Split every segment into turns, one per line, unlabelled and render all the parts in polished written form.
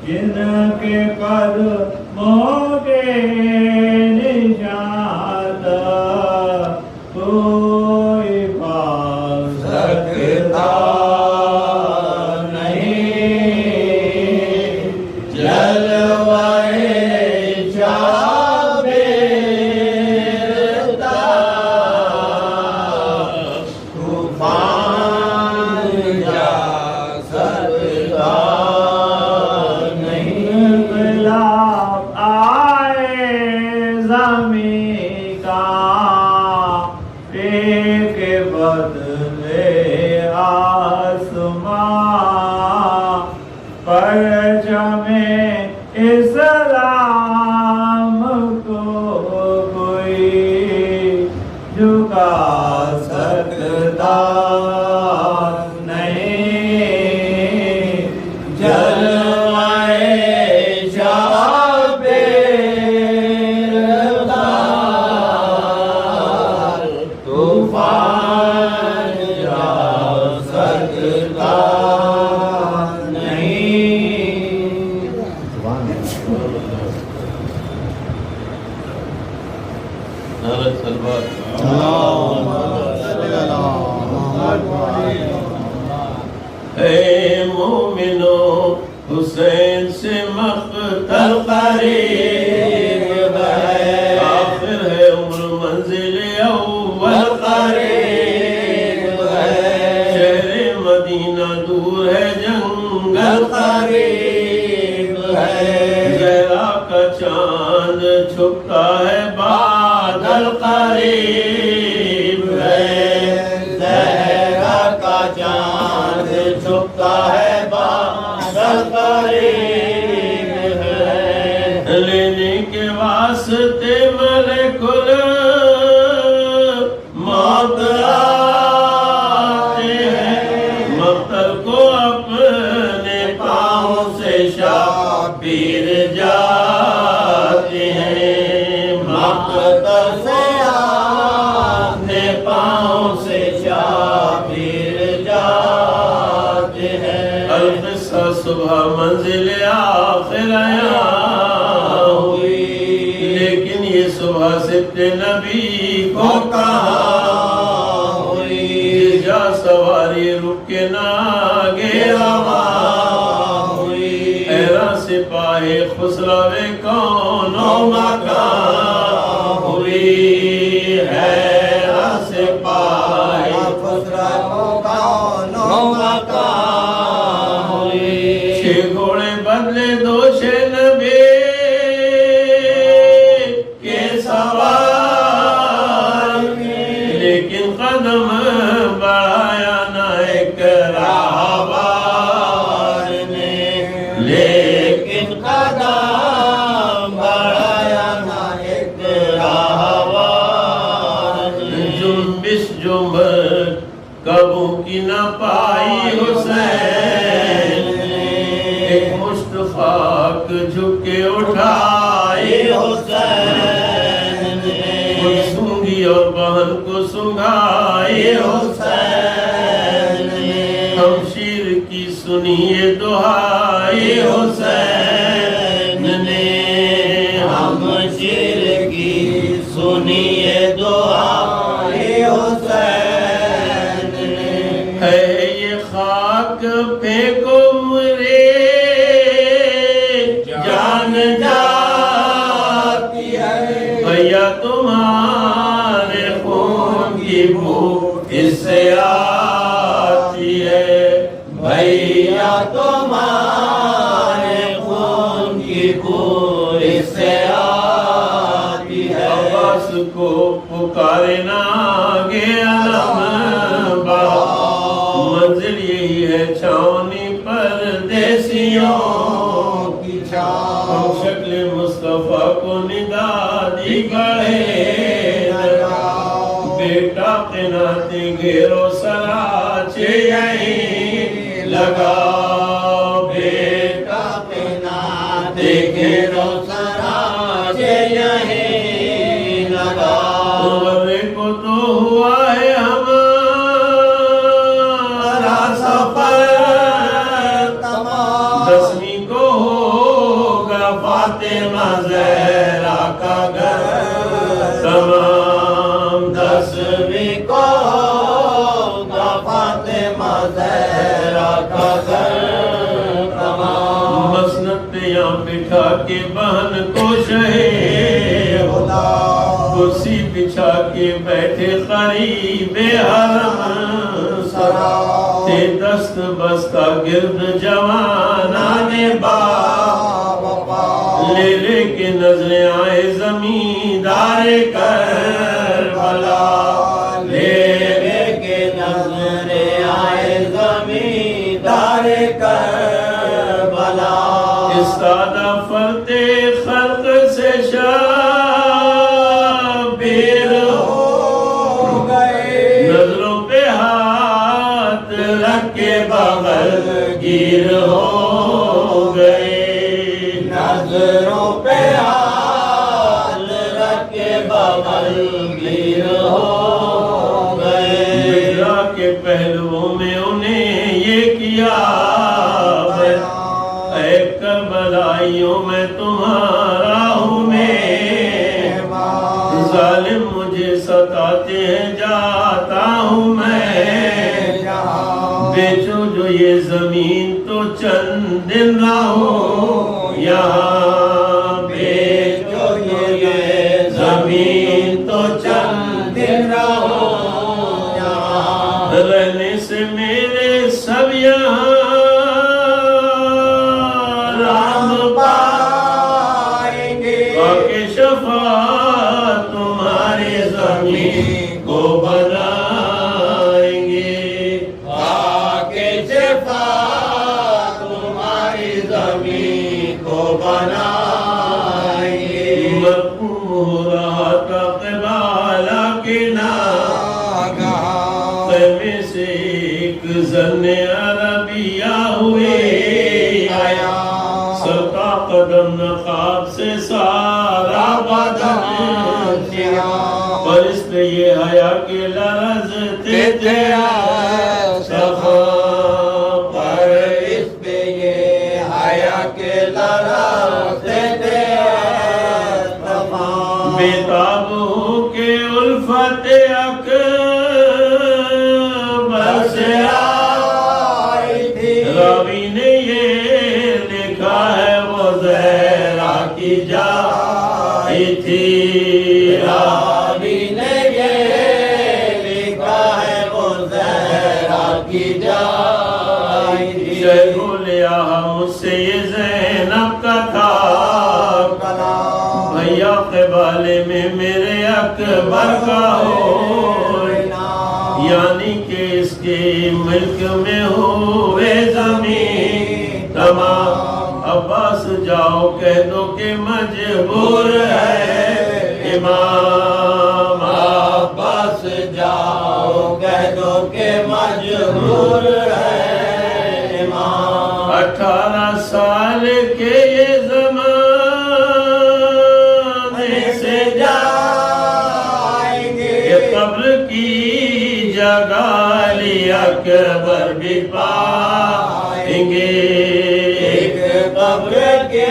جن کے قدموں کے نشان کوئی پا سکتا نہیں، جلوے شابرتا طوفان جا سکتا نہیں، انقلاب آئے زمین کا ایک بدلے آسمان، پرچم اسلام کو کوئی جھکا سکتا نہیں، جلوے شابرتا طوفان جا سکتا نہیں۔
نعرہ سلوات۔ اے مومنو، حسین سے مقتل قریب ہے، آخر ہے عمر منزل اول قریب ہے، شہر مدینہ دور ہے جنگل قریب ہے، زہرا کا چاند چھپتا ہے بادل قریب ہے، زہرا کا چاند چھپتا ہے بادل قریب ہے، لینے کے واسطے ملک الموت آتے ہیں، مقتل کو اپنے پاؤں سے شابیر جاتے ہیں، مقتل سے اپنے پاؤں سے شابیر جاتے ہیں، القصہ صبح منزل آخر آیا ہوئی، لیکن یہ صبح سبت نبی کو کہاں ہوئی، جا سواری رک کے نہ آگے رواں ہوئی، حیران سپاہ خسرو کون و مکان ہوئی، حیران سپاہ خسرو کون و مکان ہوئی، چھ گھوڑے بدلے دو شہ نبی کے سوار میں، لیکن قدم بڑھایا نہ ایک راہوار نے، لیکن قدم بڑھایا نہ ایک راہوار نے، جنبش جنبش کبوں کی نہ پائی حسین نے، ایک مشت خاک جھک کے اٹھائی حسین نے، خود سونگی اور بہن کو سنگائی حسین نے، شمشیر کی سنیے دعائی حسین نے، شمشیر کی سنیے دعائی حسین نے، ہے یہ خاک پھینکو مرے جان جاتی ہے، بھیا تمہارے خون کی بو اس سے آتی ہے، بھیا تمہارے خون کی بو اس سے آتی ہے، عباس کو پکارے نہ آگے علم بڑھا، منزل یہی ہے چھاونی پردیسیوں کی چھاؤں، ہم شکل مصطفیٰ کو ندا دی گڑھے لگاؤ، بیٹا قناتی گھیرو سراچے یہیں لگاؤ، بیٹا قناتی گھیرو سراچے یہیں لگاؤ، کو تو ہوا ہے ہمارا کے بہن کو شہے
خدا
کرسی بچھا کے بیٹھے قریب حرم
سرا
تھے دست بستہ گرد جوانان
بابا
لے لے کے نظریں آئے زمیندار کربلا
لے لے کے نظریں آئے زمیندار کربلا
استادہ فرد خلق سے شبیر
ہو گئے
نظروں پہ ہاتھ رکھ کے بغل گیر ہو گئے
نظروں پہ ہاتھ رکھ کے بغل گیر ہو گئے
بجرا کے پہلوؤں میں انہیں یہ کیا اے کربلائیوں میں تمہارا ہوں میں ظالم مجھے ستاتے ہیں جاتا ہوں میں بیچو جو یہ زمین تو چند دن رہوں یہاں بیچو جو یہ زمین تو چند دن رہوں یہاں رہنے سے میرے سب یہاں رام
پائیں گے
کے شفاعت تمہاری زمین کو بنائیں گے
آکے شفاعت تمہاری زمین کو بنائیں گے
مرحوم ہو رہا تھا قبالہ کے خیمے سے ایک زن عربیہ ہوئے
آیا
سرتا قدم نقاب سے سارا بدن پر اس پہ یہ حیا کے لرزتے تھے صفا
پر اس پہ یہ حیا کے لرزتے تھے
بیتاب ہو کے الفت اکبر سے
آئی تھی
راوی نے یہ لکھا ہے وہ زہرا کی جائی تھی
راوی نے یہ لکھا ہے وہ زہرا کی جائی تھی
شیخ لیا مجھ سے یہ زینب کا تھا بھیا قبالے میں میرے اکبر کا ہو یعنی کہ اس کے ملک میں ہوئے زمین تمام عباس جاؤ کہہ دو کہ مجبور ہے امام
عباس جاؤ کہہ دو کہ مجبور ہے امام
18 سال کے یہ زمانے سے
جائیں گے
یہ قبر کی جگہ علی اکبر بھی پائیں گے
ایک قبر کے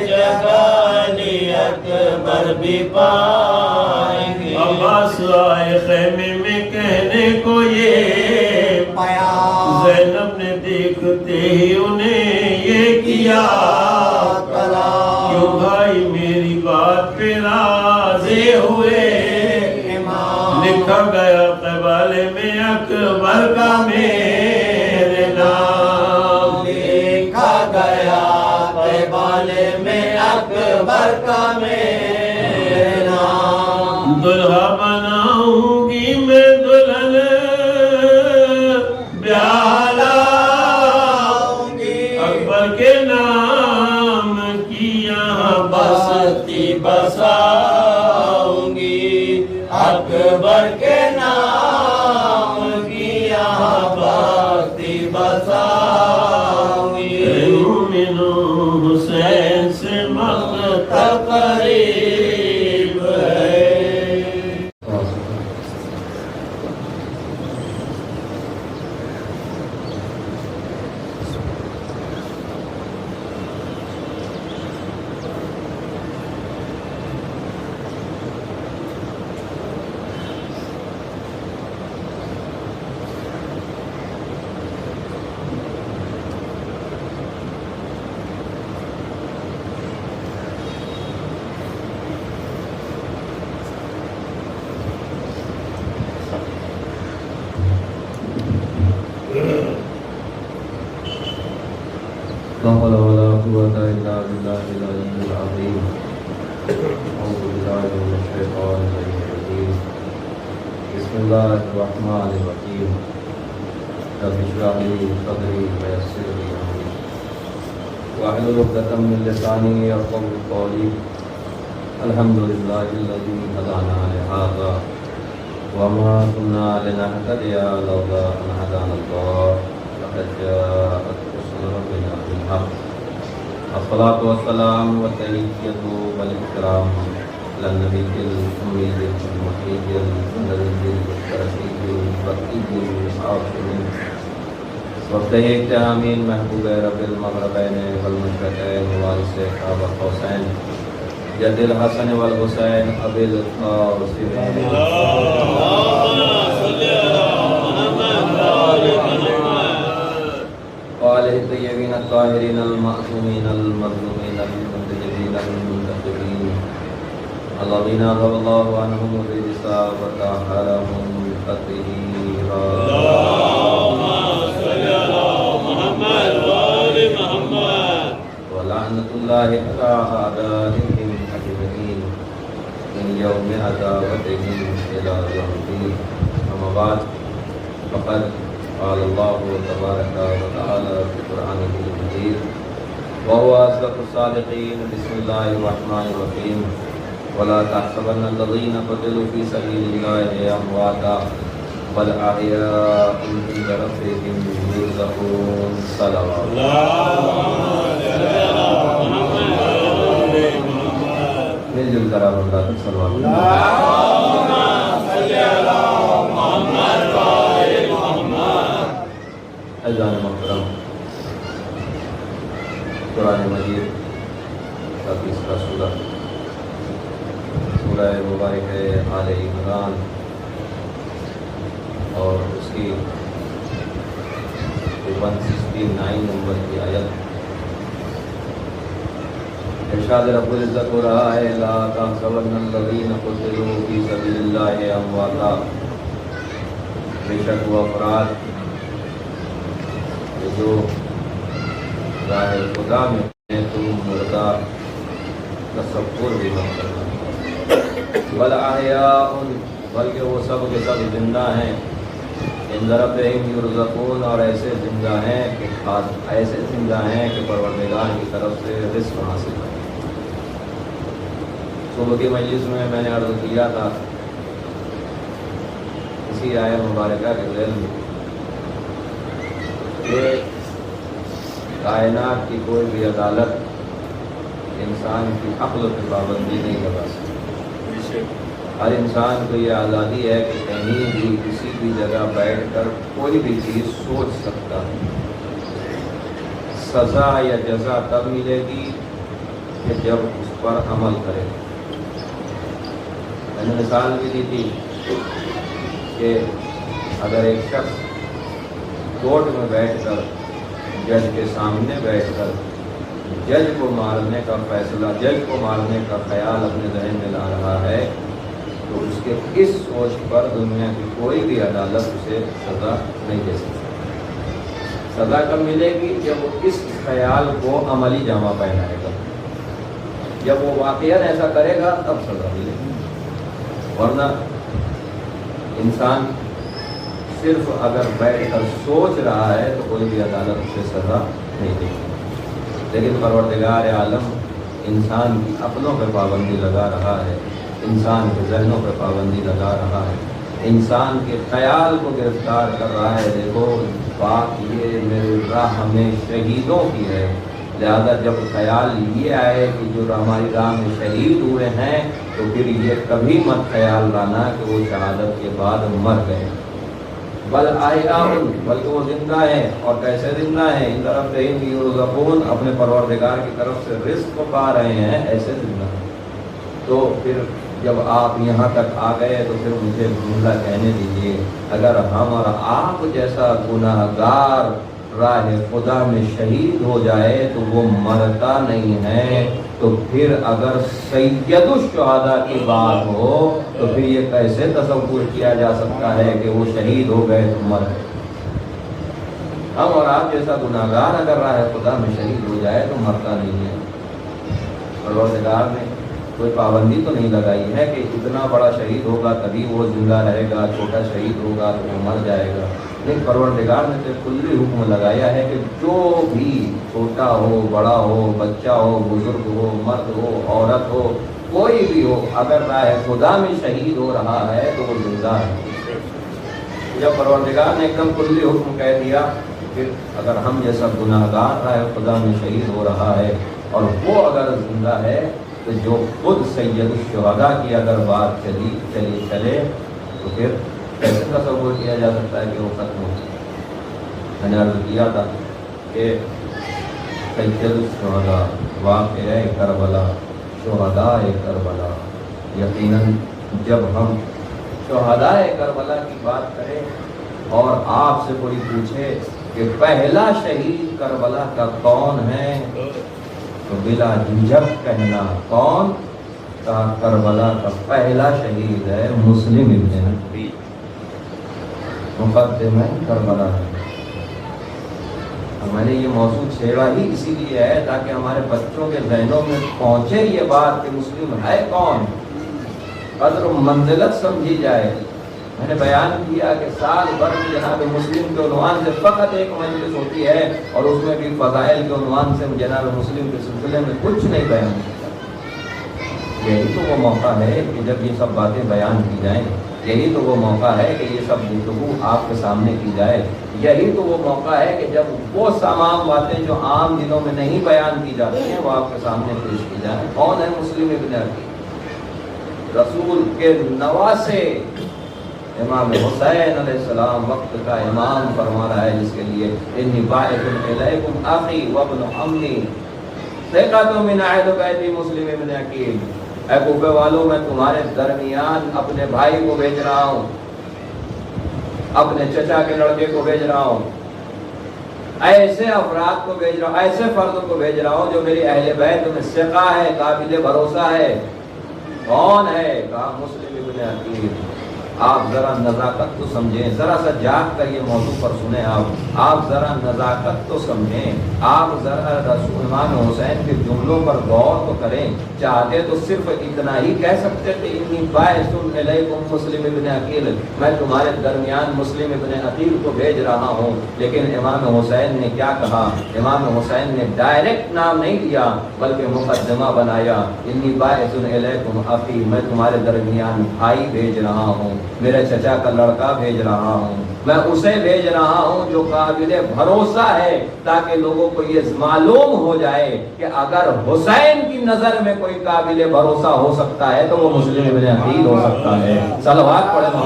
جگہ علی اکبر بھی پائیں گے
عباس آئے خیمے میں کہنے کو یہ زینب نے دیکھتے ہی انہیں یہ کیا کیوں بھائی میری بات پہ راضی ہوئے لکھا گیا قبالے میں اکبر کا میرے نام
لکھا گیا قبالے میں اکبر کا میرے نام
دلہا بناؤں گی میں دلہن بیاہ لاؤں گی اکبر کے نام کی یہاں بستی
بساؤں گی اکبر کے نام کی یہاں
حول ولا قوة إلا بالله العلي العظيم. أعوذ بالله من الشيطان الرجيم. بسم الله الرحمن الرحيم. رب اشرح لي صدري ويسر لي أمري واحلل عقدة من لساني يفقهوا قولي. الحمد لله الذي هدانا لهذا وما كنا لنهتدي لولا أن هدانا الله لقد جاءت رسل ربنا بالحق. الصلاة والسلام والتحية والإكرام على النبي الأمي المحيي النبي الرشيد البقي العاصم وابتهج آمين محبوب رب المغربين والمشرقين وارث قاب قوسين جد الحسن والحسين أبي القاسم. وآله الطيبين الطاهرين المعصومين المظلومين المنتجبين المنتخبين الذين أذهب الله عنهم الرجس وطهرهم تطهيرا. ولعنة الله على أعدائهم أجمعين من يوم عداوتهم إلى يوم الدين. أما بعد فقد قال الله تبارك وتعالى في قرآنه المجيد وهو أصدق الصادقين. بسم الله الرحمن الرحيم. ولا تحسبن الذين قتلوا في سبيل الله أمواتا بل أحياء عند ربهم يرزقون. صلوات مل جل کر اللہ تک صلوات اذان محترم. قرآن مجید کا تیسرا سورہ سورہ مبارک ہے آل عمران اور اس کی 169 نمبر کی آیت. ارشاد رب العزت ہو رہا ہے لا تحسبن الذین قتلوا فی سبیل اللہ امواتا. بے شک وہ افراد جو راہ خدا میں ہیں تم مردہ تصور بھی نہ کرنا. بل احیاء بلکہ وہ سب کے سب زندہ ہیں. عند ربہم یرزقون اور ایسے زندہ ہیں کہ پروردگار کی طرف سے رزق حاصل کریں. صبح کی مجلس میں نے عرض کیا تھا اسی آیت مبارکہ کے ذیل میں کہ کائنات کی کوئی بھی عدالت انسان کی عقل پہ پابندی نہیں لگا سکتی. ہر انسان کو یہ آزادی ہے کہ کہیں بھی کسی بھی جگہ بیٹھ کر کوئی بھی چیز سوچ سکتا ہے. سزا یا جزا تب ملے گی کہ جب اس پر عمل کرے. میں نے مثال بھی دی تھی کہ اگر ایک شخص کورٹ میں بیٹھ کر جج کے سامنے بیٹھ کر جج کو مارنے کا خیال اپنے ذہن میں لا رہا ہے تو اس کے اس سوچ پر دنیا کی کوئی بھی عدالت اسے سزا نہیں دے سکتی. سزا کب ملے گی جب وہ اس خیال کو عملی جامہ پہنائے گا. جب وہ واقعاً ایسا کرے گا تب سزا ملے گی. ورنہ انسان صرف اگر بیٹھ کر سوچ رہا ہے تو کوئی بھی عدالت اسے سزا نہیں دے گی. لیکن پروردگار عالم انسان کی عقلوں پہ پابندی لگا رہا ہے, انسان کے ذہنوں پہ پابندی لگا رہا ہے, انسان کے خیال کو گرفتار کر رہا ہے. دیکھو بات یہ میری راہ ہمیں شہیدوں کی ہے, لہذا جب خیال یہ آئے کہ جو ہماری راہ میں شہید ہوئے ہیں تو پھر یہ کبھی مت خیال لانا کہ وہ شہادت کے بعد مر گئے. بل احیاء بلکہ وہ زندہ ہیں. اور کیسے زندہ ہیں؟ ان طرف یرزقون اپنے پروردگار کی طرف سے رزق کو پا رہے ہیں, ایسے زندہ ہیں. تو پھر جب آپ یہاں تک آ گئے تو پھر مجھے جملہ کہنے دیجیے, اگر ہم اور آپ جیسا گناہ گار راہ خدا میں شہید ہو جائے تو وہ مرتا نہیں ہے, تو پھر اگر سید الشہداء کی بات ہو تو پھر یہ کیسے تصور کیا جا سکتا ہے کہ وہ شہید ہو گئے تو مر گئے. ہم اور آپ جیسا گناہگار اگر راہ خدا میں شہید ہو جائے تو مرتا نہیں ہے۔ پروردگار نے کوئی پابندی تو نہیں لگائی ہے کہ اتنا بڑا شہید ہوگا تبھی وہ زندہ رہے گا، چھوٹا شہید ہوگا تو وہ مر جائے گا۔ لیکن پروردگار نے تو کلی حکم لگایا ہے کہ جو بھی چھوٹا ہو، بڑا ہو، بچہ ہو، بزرگ ہو، مرد ہو، عورت ہو، کوئی بھی ہو، اگر راہ خدا میں شہید ہو رہا ہے تو وہ زندہ ہے۔ جب پروردگار نے ایک دم کلی حکم کہہ دیا، پھر اگر ہم جیسا گناہگار راہ خدا میں شہید ہو رہا ہے اور وہ اگر زندہ ہے تو جو خود سید الشہداء کی اگر بات چلے تو پھر کیسے تصور کیا جا سکتا ہے کہ وہ ختم ہو۔ میں نے عرض کیا تھا کہ سید الشہداء، واقعہ کربلا، شہداء کربلا، یقیناً جب ہم شہداء کربلا کی بات کریں اور آپ سے کوئی پوچھے کہ پہلا شہید کربلا کا کون ہے تو بلا جھجک کہنا کون؟ کہا کربلا کا پہلا شہید ہے مسلم ابن عقیل، مقدمہ کربلا ہے۔ میں نے یہ موضوع چھیڑا ہی اسی لیے ہے تاکہ ہمارے بچوں کے ذہنوں میں پہنچے یہ بات کہ مسلم ہے کون، قدر و منزلت سمجھی جائے۔ میں نے بیان کیا کہ سال بھر میں جناب مسلم کے عنوان سے فقط ایک مجلس ہوتی ہے اور اس میں بھی فضائل کے عنوان سے جناب مسلم کے سلسلے میں کچھ نہیں بیان ہوتا۔ یہی تو وہ موقع ہے کہ جب یہ سب باتیں بیان کی جائیں، یہی تو وہ موقع ہے کہ یہ سب گفتگو آپ کے سامنے کی جائے، یہی تو وہ موقع ہے کہ جب وہ تمام باتیں جو عام دنوں میں نہیں بیان کی جاتی ہیں وہ آپ کے سامنے پیش کی جائیں۔ کون ہے مسلم ابن عقیل؟ رسول کے نواسے امام حسین علیہ السلام وقت کا امام فرما رہا ہے، جس کے لیے انی باعث الیکم اخی وابن عمی ثقۃ من عہد بیت مسلم ابن عقیل۔ اے کوفے والوں، میں تمہارے درمیان اپنے بھائی کو بھیج رہا ہوں، اپنے چچا کے لڑکے کو بھیج رہا ہوں، ایسے افراد کو بھیج رہا ہوں، ایسے فرد کو بھیج رہا ہوں جو میری اہل بیت میں ثقہ ہے، قابل بھروسہ ہے۔ کون ہے؟ کہا مسلم ابن عقیل۔ آپ ذرا نزاکت تو سمجھیں، ذرا سا جاگ کر یہ موضوع پر سنیں، آپ ذرا نزاکت تو سمجھیں، آپ ذرا رسول امام حسین کے جملوں پر غور تو کریں۔ چاہتے تو صرف اتنا ہی کہہ سکتے تھے انی باعث الیکم مسلم ابن عقیل، میں تمہارے درمیان مسلم ابن عقیل کو بھیج رہا ہوں، لیکن امام حسین نے کیا کہا؟ امام حسین نے ڈائریکٹ نام نہیں دیا بلکہ مقدمہ بنایا، انی باعث الیکم اخی، میں تمہارے درمیان بھائی بھیج رہا ہوں، میرے چچا کا لڑکا بھیج رہا ہوں، میں اسے بھیج رہا ہوں جو قابل بھروسہ ہے، تاکہ لوگوں کو یہ معلوم ہو جائے کہ اگر حسین کی نظر میں کوئی قابل بھروسہ ہو سکتا ہے تو وہ مسلم ابن عقیل ہو سکتا ہے۔ صلوات پڑھیں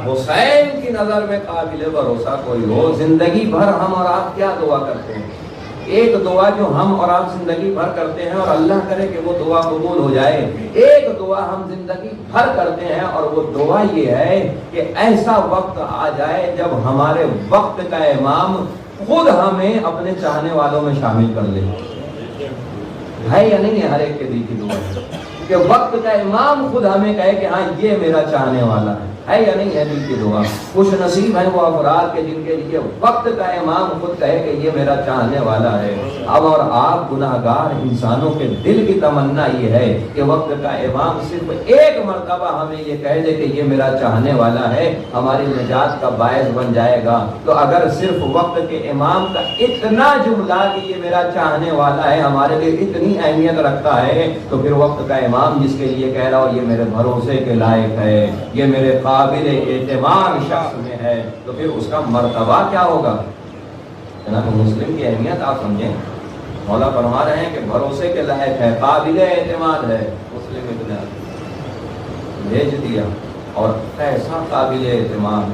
حسین کی نظر میں قابل بھروسہ کوئی ہو۔ زندگی بھر ہم اور آپ کیا دعا کرتے ہیں؟ ایک دعا جو ہم اور آپ زندگی بھر کرتے ہیں اور اللہ کرے کہ وہ دعا قبول ہو جائے، ایک دعا ہم زندگی بھر کرتے ہیں اور وہ دعا یہ ہے کہ ایسا وقت آ جائے جب ہمارے وقت کا امام خود ہمیں اپنے چاہنے والوں میں شامل کر لے۔ ہے یا نہیں ہے ہر ایک کے دل کی دعا کہ وقت کا امام خود ہمیں کہے کہ ہاں یہ میرا چاہنے والا ہے یا نہیں ہے دل کی دعا؟ خوش نصیب ہیں وہ افراد کے جن کے لیے وقت کا امام خود کہے کہ یہ میرا چاہنے والا ہے۔ اب اور آپ گناہگار انسانوں کے دل کی تمنا یہ ہے کہ وقت کا امام صرف ایک مرتبہ ہمیں یہ کہہ دے کہ یہ میرا چاہنے والا ہے، ہماری نجات کا باعث بن جائے گا۔ تو اگر صرف وقت کے امام کا اتنا جملہ کہ یہ میرا چاہنے والا ہے ہمارے لیے اتنی اہمیت رکھتا ہے، تو پھر وقت کا امام جس کے لیے کہہ رہا ہو یہ میرے بھروسے کے لائق ہے، یہ میرے قابل اعتماد شخص میں ہے، تو پھر اس کا مرتبہ کیا ہوگا؟ جناب مسلم کی اہمیت آپ سمجھیں، مولا فرما رہے ہیں کہ بھروسے کے لائق ہے، قابل اعتماد ہے، مسلم ابن عقیل بھیج دیا۔ اور ایسا قابل اعتماد،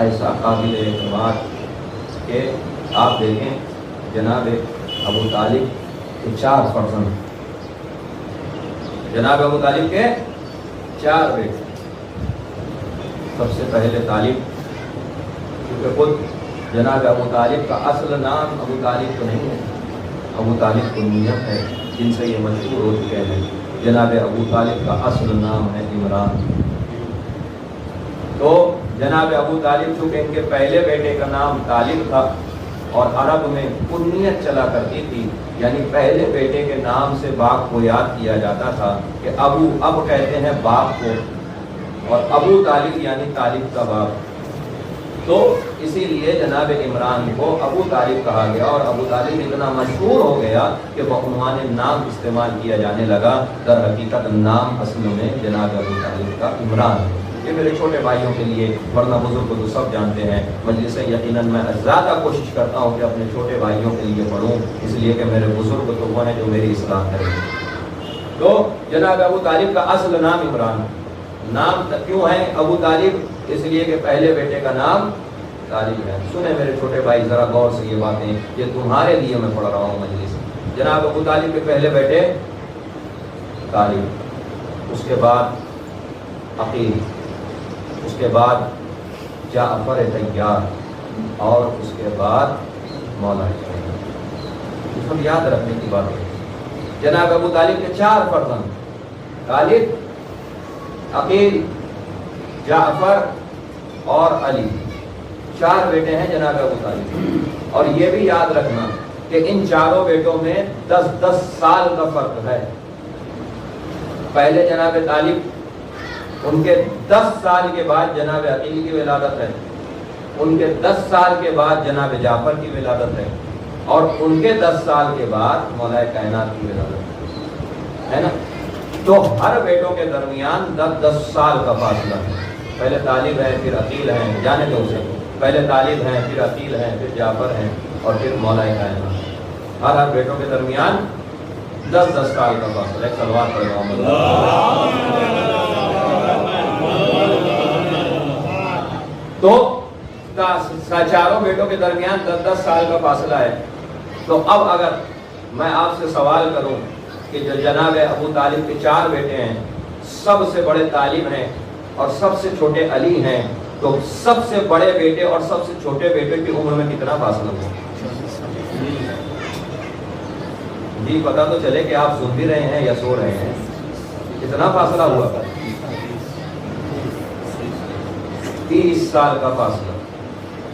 ایسا قابل اعتماد کہ آپ دیکھیں جناب ابو طالب کے 4 فرزند، جناب ابو طالب کے 4 بیٹے۔ سب سے پہلے طالب، کیونکہ خود جناب ابو طالب کا اصل نام ابو طالب تو نہیں ہے، ابو طالب کنیت ہے جن سے یہ مشہور ہو چکے ہیں۔ جناب ابو طالب کا اصل نام ہے عمران، تو جناب ابو طالب چونکہ ان کے پہلے بیٹے کا نام طالب تھا اور عرب میں کنیت چلا کرتی تھی، یعنی پہلے بیٹے کے نام سے باپ کو یاد کیا جاتا تھا کہ ابو، اب کہتے ہیں باپ کو، اور ابو طالب یعنی طالب کا باپ، تو اسی لیے جناب عمران کو ابو طالب کہا گیا، اور ابو طالب اتنا مشہور ہو گیا کہ بعنوان نام استعمال کیا جانے لگا۔ در حقیقت نام اصل میں جناب ابو طالب کا عمران ہے۔ یہ میرے چھوٹے بھائیوں کے لیے، ورنہ بزرگ کو تو سب جانتے ہیں، مجلس سے یقیناً میں زیادہ کوشش کرتا ہوں کہ اپنے چھوٹے بھائیوں کے لیے پڑھوں، اس لیے کہ میرے بزرگ تو وہ ہیں جو میری اصلاح کریں گے۔ تو جناب ابو طالب کا اصل نام عمران، نام کیوں ہے ابو طالب؟ اس لیے کہ پہلے بیٹے کا نام طالب ہے۔ سنیں میرے چھوٹے بھائی ذرا غور سے یہ باتیں، یہ تمہارے لیے میں پڑھ رہا ہوں مجلس۔ جناب ابو طالب کے پہلے بیٹے طالب، اس کے بعد عقیل، اس کے بعد جعفر طیار، اور اس کے بعد مولا علی۔ اس کو یاد رکھنے کی بات ہے۔ جناب ابو طالب کے 4 فرزند، طالب، عقیل، جعفر اور علی، 4 بیٹے ہیں جناب ابو طالب۔ اور یہ بھی یاد رکھنا کہ ان چاروں بیٹوں میں 10 سال کا فرق ہے۔ پہلے جناب طالب، ان کے 10 سال کے بعد جناب عقیل کی ولادت ہے، ان کے 10 سال کے بعد جناب جعفر کی ولادت ہے، اور ان کے 10 سال کے بعد مولا کائنات کی ولادت ہے نا۔ تو ہر بیٹوں کے درمیان 10 سال کا فاصلہ ہے۔ پہلے طالب ہے، پھر عقیل ہیں، جانے دو اسے، پہلے طالب ہیں، پھر عقیل ہیں، پھر جعفر ہیں، اور پھر مولا کائنات۔ ہر بیٹوں کے درمیان 10 سال کا فاصلہ۔ ایک سلوات پڑھ محمد۔ تو چاروں بیٹوں کے درمیان 10 سال کا فاصلہ ہے۔ تو اب اگر میں آپ سے سوال کروں کہ جو جناب ابو طالب کے 4 بیٹے ہیں، سب سے بڑے طالب ہیں اور سب سے چھوٹے علی ہیں، تو سب سے بڑے بیٹے اور سب سے چھوٹے بیٹے کی عمر میں کتنا فاصلہ ہوا؟ جی پتہ تو چلے کہ آپ سن بھی رہے ہیں یا سو رہے ہیں، کتنا فاصلہ ہوا تھا؟ 30 سال کا فاصلہ۔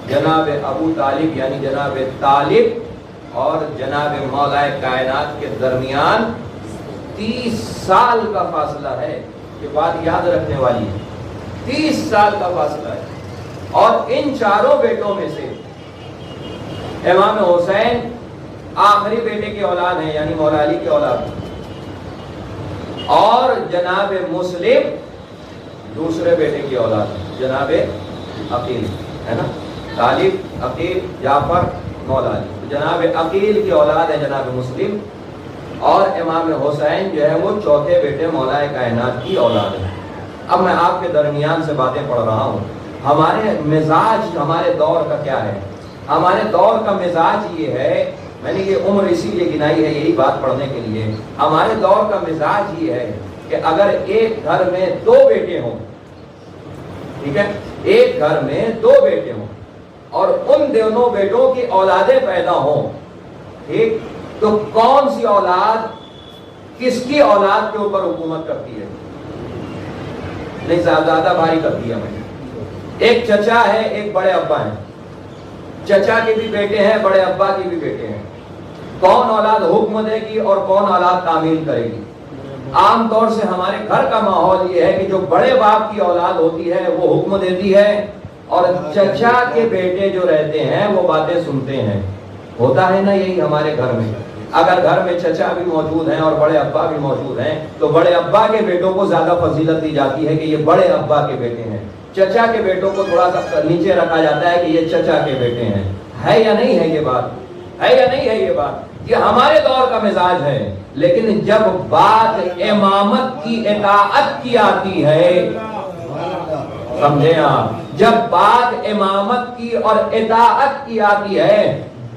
جناب ابو طالب یعنی جناب طالب اور جناب مولا کائنات کے درمیان 30 سال کا فاصلہ ہے۔ یہ بات یاد رکھنے والی ہے، 30 سال کا فاصلہ ہے۔ اور ان چاروں بیٹوں میں سے امام حسین آخری بیٹے کی اولاد ہیں، یعنی مولا علی کی اولاد، اور جناب مسلم دوسرے بیٹے کی اولاد ہے، جناب عقیل ہے نا۔ طالب، عقیل، جعفر، مولا علی، جناب عقیل کی اولاد ہے جناب مسلم، اور امام حسین جو ہے وہ چوتھے بیٹے مولا کائنات کی اولاد ہے۔ اب میں آپ کے درمیان سے باتیں پڑھ رہا ہوں۔ ہمارے مزاج ہمارے دور کا کیا ہے؟ ہمارے دور کا مزاج یہ ہے، میں نے یہ عمر اسی لیے گنائی ہے یہی بات پڑھنے کے لیے۔ ہمارے دور کا مزاج یہ ہے کہ اگر ایک گھر میں 2 بیٹے ہوں، ٹھیک ہے، ایک گھر میں 2 بیٹے ہوں اور ان دونوں بیٹوں کی اولادیں پیدا ہوں، ٹھیک، تو کون سی اولاد کس کی اولاد کے اوپر حکومت کرتی ہے؟ نہیں، زیادہ بھاری کر دیا میں نے۔ ایک چچا ہے، ایک بڑے ابا ہیں، چچا کے بھی بیٹے ہیں، بڑے ابا کے بھی بیٹے ہیں، کون اولاد حکم دے گی اور کون اولاد تعمیل کرے گی؟ عام طور سے ہمارے گھر کا ماحول یہ ہے کہ جو بڑے باپ کی اولاد ہوتی ہے وہ حکم دیتی ہے، اور چچا کے بیٹے جو رہتے ہیں وہ باتیں سنتے ہیں۔ ہوتا ہے نا یہی ہمارے گھر میں؟ اگر گھر میں چچا بھی موجود ہیں اور بڑے ابا بھی موجود ہیں تو بڑے ابا کے بیٹوں کو زیادہ فضیلت دی جاتی ہے کہ یہ بڑے ابا کے بیٹے ہیں، چچا کے بیٹوں کو تھوڑا سا نیچے رکھا جاتا ہے کہ یہ چچا کے بیٹے ہیں۔ ہے یا نہیں ہے یہ بات؟ ہے یا نہیں ہے یہ بات؟ یہ ہمارے دور کا مزاج ہے۔ لیکن جب بات امامت کی اطاعت کی آتی ہے، سمجھیں آپ، جب بات امامت کی اور اطاعت کی آتی ہے،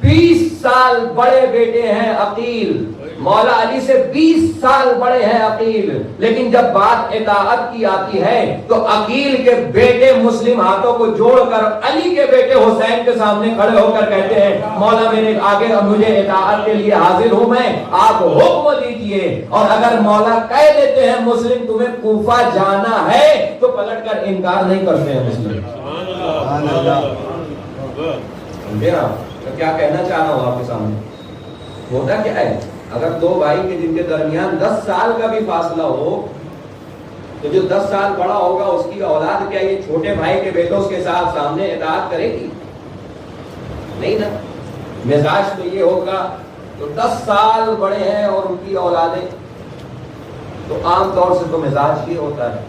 20 سال بڑے بیٹے ہیں عقیل، مولا علی سے 20 سال بڑے ہیں عقیل، لیکن جب بات اطاعت کی آتی ہے تو عقیل کے بیٹے مسلم ہاتھوں کو جوڑ کر علی کے بیٹے حسین کے سامنے کھڑے ہو کر کہتے ہیں مولا میرے آگے مجھے اطاعت کے لیے حاضر ہوں میں، آپ حکم دیجئے۔ اور اگر مولا کہہ دیتے ہیں مسلم تمہیں کوفہ جانا ہے تو پلٹ کر انکار نہیں کرتے ہیں مسلم۔ سمجھے نا کیا کہنا چاہ رہا ہوں آپ کے سامنے؟ ہوتا کیا ہے اگر دو بھائی کے جن کے درمیان 10 سال کا بھی فاصلہ ہو تو جو 10 سال بڑا ہوگا اس کی اولاد کیا یہ چھوٹے بھائی کے بیٹوں کے ساتھ سامنے اطاعت کرے گی؟ نہیں نا۔ مزاج تو یہ ہوگا تو 10 سال بڑے ہیں اور ان کی اولادیں، تو عام طور سے تو مزاج یہ ہوتا ہے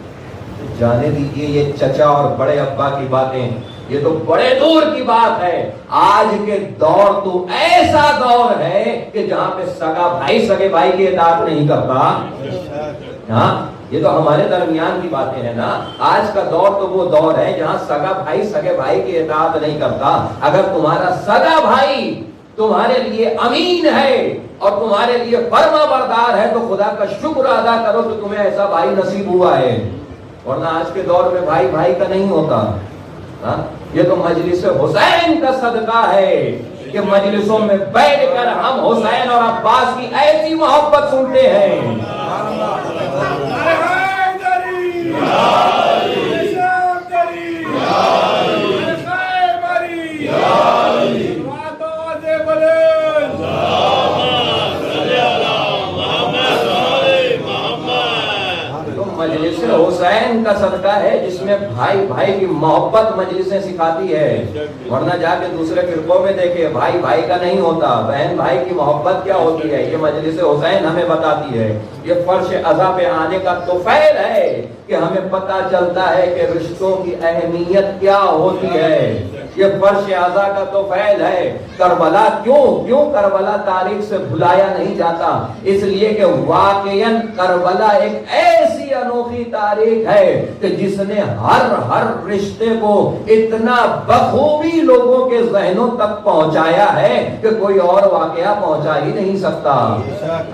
جانے دیجئے یہ چچا اور بڑے ابا کی باتیں، یہ تو بڑے دور کی بات ہے۔ آج کے دور تو ایسا دور ہے کہ جہاں پہ سگا بھائی سگے بھائی کی اطاعت نہیں کرتا۔ ہاں یہ تو ہمارے درمیان کی باتیں ہیں نا۔ آج کا دور تو وہ دور ہے جہاں سگا بھائی سگے بھائی کی اطاعت نہیں کرتا۔ اگر تمہارا سگا بھائی تمہارے لیے امین ہے اور تمہارے لیے فرما بردار ہے تو خدا کا شکر ادا کرو کہ تمہیں ایسا بھائی نصیب ہوا ہے، ورنہ آج کے دور میں بھائی بھائی کا نہیں ہوتا۔ یہ تو مجلس حسین کا صدقہ ہے کہ مجلسوں میں بیٹھ کر ہم حسین اور عباس کی ایسی محبت سنتے ہیں۔ مجلس حسین کا صدقہ ہے جس میں بھائی بھائی کی محبت مجلسیں سکھاتی ہے، ورنہ جا کے دوسرے فرقوں میں دیکھے بھائی بھائی کا نہیں ہوتا، بہن بھائی کی محبت کیا ہوتی ہے یہ مجلس حسین ہمیں بتاتی ہے۔ یہ فرش عزا پہ آنے کا توفیل ہے کہ ہمیں پتہ چلتا ہے کہ رشتوں کی اہمیت کیا ہوتی ہے۔ یہ فرش عزا کا توفیل ہے۔ کربلا کیوں کربلا تاریخ سے بھلایا نہیں جاتا؟ اس لیے کہ واقعاً کربلا ایک ایسی انوکھی تاریخ ہے کہ جس نے ہر رشتے کو اتنا بخوبی لوگوں کے ذہنوں تک پہنچایا ہے کہ کوئی اور واقعہ پہنچا ہی نہیں سکتا۔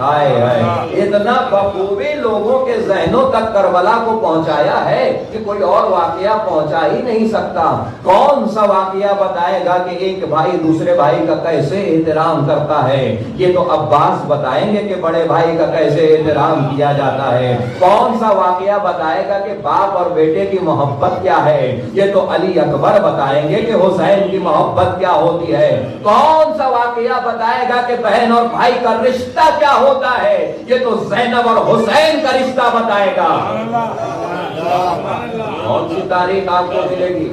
ہائے ہائے، اتنا بخوبی لوگوں کے ذہنوں تک کربلا کو پہنچایا ہے کہ کوئی اور واقعہ پہنچا ہی نہیں سکتا۔ کون سا واقعہ بتائے گا کہ ایک بھائی دوسرے بھائی کا کیسے احترام کرتا ہے؟ یہ تو عباس بتائیں گے کہ بڑے بھائی کا کیسے احترام کیا جاتا ہے۔ کون سا واقعہ بتائے گا کہ باپ اور بیٹے کی محبت کیا ہے؟ یہ تو علی اکبر بتائیں گے کہ حسین کی محبت کیا ہوتی ہے۔ کون سا واقعہ بتائے گا کہ بہن اور بھائی کا رشتہ کیا ہوتا ہے؟ یہ تو زینب اور حسین کا رشتہ بتائے گا۔ کون سی تاریخ آپ کو ملے گی؟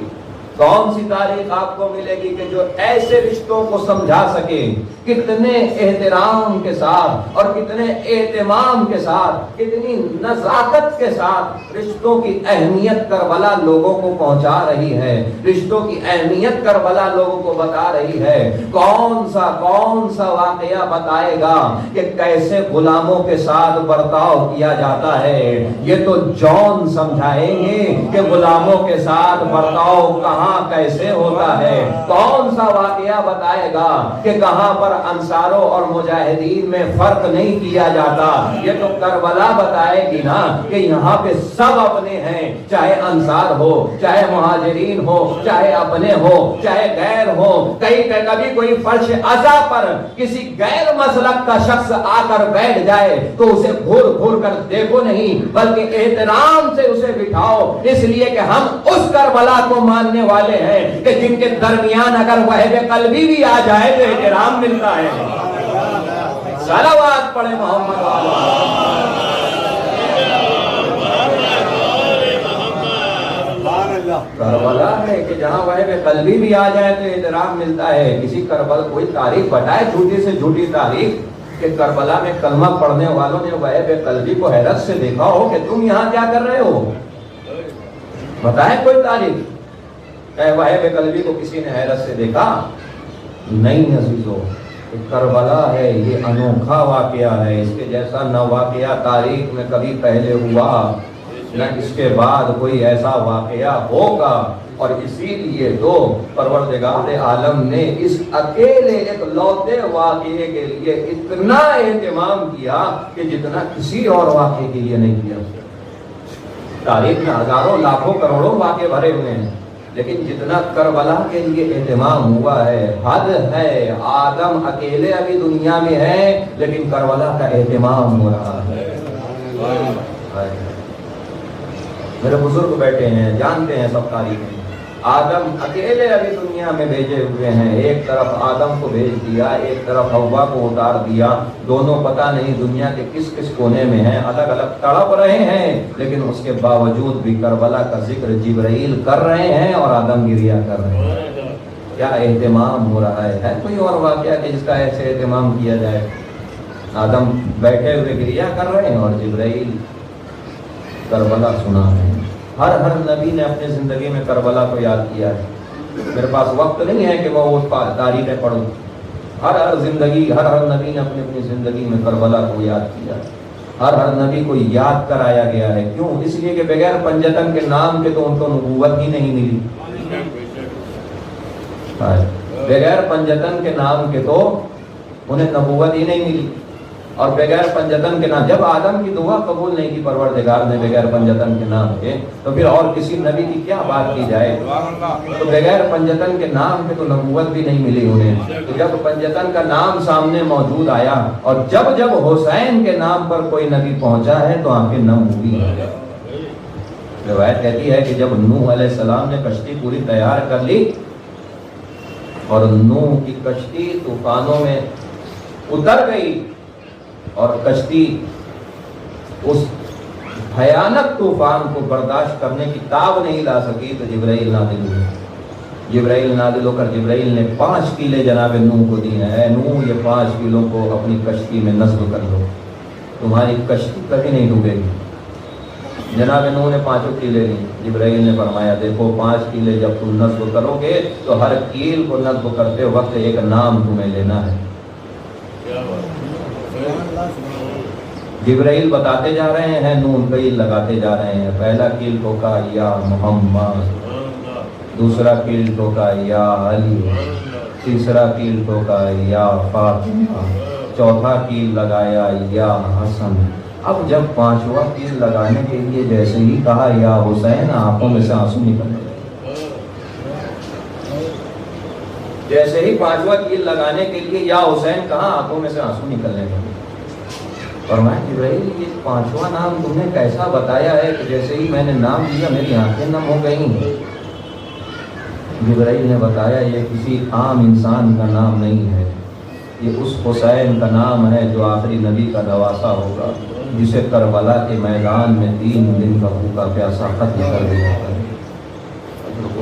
کون سی تاریخ آپ کو ملے گی کہ جو ایسے رشتوں کو سمجھا سکے؟ کتنے احترام کے ساتھ اور کتنے اہتمام کے ساتھ، کتنی نزاکت کے ساتھ رشتوں کی اہمیت کربلا لوگوں کو پہنچا رہی ہے، رشتوں کی اہمیت کربلا لوگوں کو بتا رہی ہے۔ کون سا واقعہ بتائے گا کہ کیسے غلاموں کے ساتھ برتاؤ کیا جاتا ہے؟ یہ تو جون سمجھائیں گے کہ غلاموں کے ساتھ برتاؤ کہاں کیسے ہوتا ہے۔ کون سا واقعہ بتائے گا کہ کہاں پر انصاروں اور مجاہدین میں فرق نہیں کیا جاتا؟ یہ تو کربلا بتائے گی نا کہ یہاں پہ سب اپنے ہیں، چاہے انصار ہو، چاہے مہاجرین ہو، چاہے اپنے ہو، چاہے غیر ہو۔ کبھی کوئی فرش عزا پر کسی غیر مسلک کا شخص آ کر بیٹھ جائے تو اسے گھور کر دیکھو نہیں، بلکہ احترام سے اسے بٹھاؤ، اس لیے کہ ہم اس کربلا کو ماننے والے ہیں کہ جن کے درمیان اگر وہب قلبی بھی آ جائے تو احترام ملتا ہے۔ صلوات پڑھے محمد کربلا ہے کہ جہاں وہب قلبی بھی آ جائے تو احترام ملتا ہے۔ کسی کربلا کوئی تاریخ بتائے جھوٹی سے جھوٹی تاریخ کہ کربلا میں کلمہ پڑھنے والوں نے وہب قلبی کو حیرت سے دیکھا ہو کہ تم یہاں کیا کر رہے ہو؟ بتائیں کوئی تاریخ کہ وہب قلبی کو کسی نے حیرت سے دیکھا؟ نہیں عزیزو، کربلا ہے، یہ انوکھا واقعہ ہے، اس کے جیسا نہ واقعہ تاریخ میں کبھی پہلے ہوا نہ اس کے بعد کوئی ایسا واقعہ ہوگا. اور اسی لیے تو پروردگار عالم نے اس اکیلے ایک لوتے واقعے کے لیے اتنا اہتمام کیا کہ جتنا کسی اور واقعے کے لیے نہیں کیا. تاریخ میں ہزاروں لاکھوں کروڑوں واقعے بھرے ہوئے ہیں، لیکن جتنا کربلا کے لیے اہتمام ہوا ہے حد ہے. آدم اکیلے ابھی دنیا میں ہے لیکن کربلا کا اہتمام ہو رہا ہے. میرے بزرگ بیٹھے ہیں، جانتے ہیں سب تاریخ. آدم اکیلے ابھی دنیا میں بھیجے ہوئے ہیں. ایک طرف آدم کو بھیج دیا، ایک طرف حوا کو اتار دیا. دونوں پتہ نہیں دنیا کے کس کس کونے میں ہیں، الگ الگ تڑپ رہے ہیں، لیکن اس کے باوجود بھی کربلا کا ذکر جبرائیل کر رہے ہیں اور آدم گریا کر رہے ہیں. کیا اہتمام ہو رہا ہے کوئی اور واقعہ کہ جس کا ایسے اہتمام کیا جائے؟ آدم بیٹھے ہوئے گریا کر رہے ہیں اور جبرائیل کربلا سنا رہے ہیں. ہر نبی نے اپنی زندگی میں کربلا کو یاد کیا ہے. میرے پاس وقت نہیں ہے کہ وہ اس تاریخیں پڑھوں. ہر نبی نے اپنی زندگی میں کربلا کو یاد کیا. ہر نبی کو یاد کرایا گیا ہے. کیوں؟ اس لیے کہ بغیر پنجتن کے نام کے تو ان کو نبوت ہی نہیں ملی. بغیر پنجتن کے نام کے تو انہیں نبوت ہی نہیں ملی. اور بغیر پنجتن کے نام، جب آدم کی دعا قبول نہیں کی پروردگار نے بغیر پنجتن کے نام کے، تو پھر اور کسی نبی کی کیا بات کی جائے؟ تو بغیر پنجتن کے نام کے تو نبوت بھی نہیں ملی انہیں. تو جب پنجتن کا نام سامنے موجود آیا اور جب حسین کے نام پر کوئی نبی پہنچا ہے تو آنکھیں نم ہوئی ہیں. روایت کہتی ہے کہ جب نوح علیہ السلام نے کشتی پوری تیار کر لی اور نوح کی کشتی طوفانوں میں اتر گئی اور کشتی اس بھیانک طوفان کو برداشت کرنے کی تاب نہیں لا سکی، تو جبرائیل نازل ہوئے. جبرائیل نازل ہو کر جبرائیل نے 5 کیلے جناب نوح کو دیے ہیں. نوح یہ 5 کیلوں کو اپنی کشتی میں نصب کر لو، تمہاری کشتی کبھی نہیں ڈوبے گی. جناب نوح نے 5 کیلے لی. جبرائیل نے فرمایا دیکھو 5 کیلے جب تم نصب کرو گے تو ہر کیل کو نصب کرتے وقت ایک نام تمہیں لینا ہے. جبرائیل بتاتے جا رہے ہیں، نون کیل لگاتے جا رہے ہیں. پہلا کیل ٹھوکا یا محمد، دوسرا کیل ٹھوکا یا علی، تیسرا کیل ٹھوکا یا فاطمہ، چوتھا کیل لگایا یا حسن. اب جب 5واں کیل لگانے کے لیے جیسے ہی کہا یا حسین، آنکھوں میں سے آنسو نکلنے لگے. جیسے ہی 5واں کیل لگانے کے لیے یا حسین کہا، آنکھوں میں سے آنسو نکلنے لگے. فرمایا جبرائیل یہ 5واں نام تم نے کیسا بتایا ہے کہ جیسے ہی میں نے نام لیا میری آنکھیں نم ہو گئیں. جبرائیل نے بتایا یہ کسی عام انسان کا نام نہیں ہے، یہ اس حسین کا نام ہے جو آخری نبی کا نواسا ہوگا، جسے کربلا کے میدان میں 3 دن کا بھوکا پیاسا ختم کر دیا ہے.